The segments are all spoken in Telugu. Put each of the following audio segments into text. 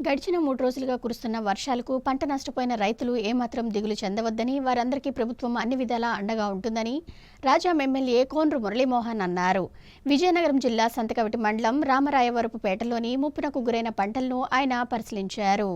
గడిచిన 3 రోజులుగా కురుస్తున్న వర్షాలకు పంట నష్టపోయిన రైతులు ఏమాత్రం దిగులు చెందవద్దని, వారందరికీ ప్రభుత్వం అన్ని విధాలా అండగా ఉంటుందని రాజాం ఎమ్మెల్యే కోండ్రు మురళీమోహన్ అన్నారు. విజయనగరం జిల్లా సంతకవిటి మండలం రామరాయవరపుపేటలోని ముప్పునకు గురైన పంటలను ఆయన పరిశీలించారు.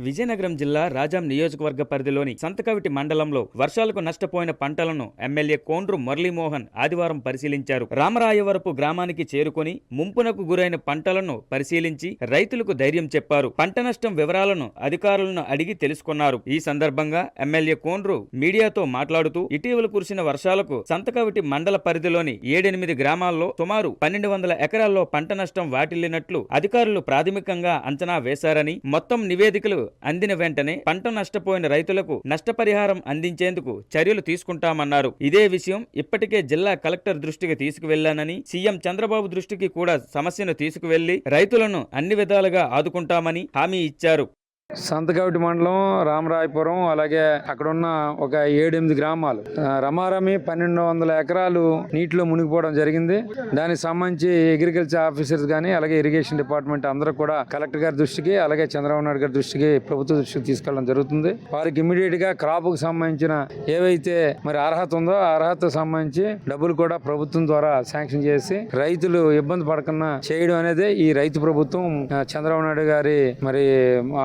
విజయనగరం జిల్లా రాజాం నియోజకవర్గ పరిధిలోని సంతకవిటి మండలంలో వర్షాలకు నష్టపోయిన పంటలను ఎమ్మెల్యే కోండ్రు మురళీమోహన్ ఆదివారం పరిశీలించారు. రామరాయవరపు గ్రామానికి చేరుకొని ముంపునకు గురైన పంటలను పరిశీలించి రైతులకు ధైర్యం చెప్పారు. పంట నష్టం వివరాలను అధికారులను అడిగి తెలుసుకున్నారు. ఈ సందర్భంగా ఎమ్మెల్యే కోండ్రు మీడియాతో మాట్లాడుతూ ఇటీవల కురిసిన వర్షాలకు సంతకవిటి మండల పరిధిలోని 7-8 గ్రామాల్లో సుమారు 1200 ఎకరాల్లో పంట నష్టం వాటిల్లినట్లు అధికారులు ప్రాథమికంగా అంచనా వేశారని, మొత్తం నివేదికలు అందిన వెంటనే పంట నష్టపోయిన రైతులకు నష్టపరిహారం అందించేందుకు చర్యలు తీసుకుంటామన్నారు. ఇదే విషయం ఇప్పటికే జిల్లా కలెక్టర్ దృష్టికి తీసుకువెళ్లానని, సీఎం చంద్రబాబు దృష్టికి కూడా సమస్యను తీసుకువెళ్లి రైతులను అన్ని విధాలుగా ఆదుకుంటామని హామీ ఇచ్చారు. సంతకవిటి మండలం రామరాయపురం, అలాగే అక్కడున్న ఒక 7-8 గ్రామాలు రమారమి 1200 ఎకరాలు నీటిలో మునిగిపోవడం జరిగింది. దానికి సంబంధించి అగ్రికల్చర్ ఆఫీసర్స్ కానీ, అలాగే ఇరిగేషన్ డిపార్ట్మెంట్ అందరూ కూడా కలెక్టర్ గారి దృష్టికి, అలాగే చంద్రబాబు నాయుడు గారి దృష్టికి, ప్రభుత్వ దృష్టికి తీసుకెళ్లడం జరుగుతుంది. వారికి ఇమ్మీడియట్ గా క్రాప్ కు సంబంధించిన ఏవైతే మరి అర్హత ఉందో ఆ అర్హత సంబంధించి డబ్బులు కూడా ప్రభుత్వం ద్వారా శాంక్షన్ చేసి రైతులు ఇబ్బంది పడకుండా చేయడం అనేది ఈ రైతు ప్రభుత్వం చంద్రబాబు నాయుడు గారి మరి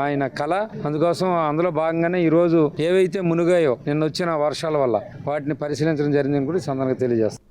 ఆయన కళ. అందుకోసం అందులో భాగంగానే ఈ రోజు ఏవైతే మునిగాయో నిన్న వచ్చిన వర్షాల వల్ల వాటిని పరిశీలించడం జరిగిందని కూడా ఈ సందర్భంగా తెలియజేస్తాం.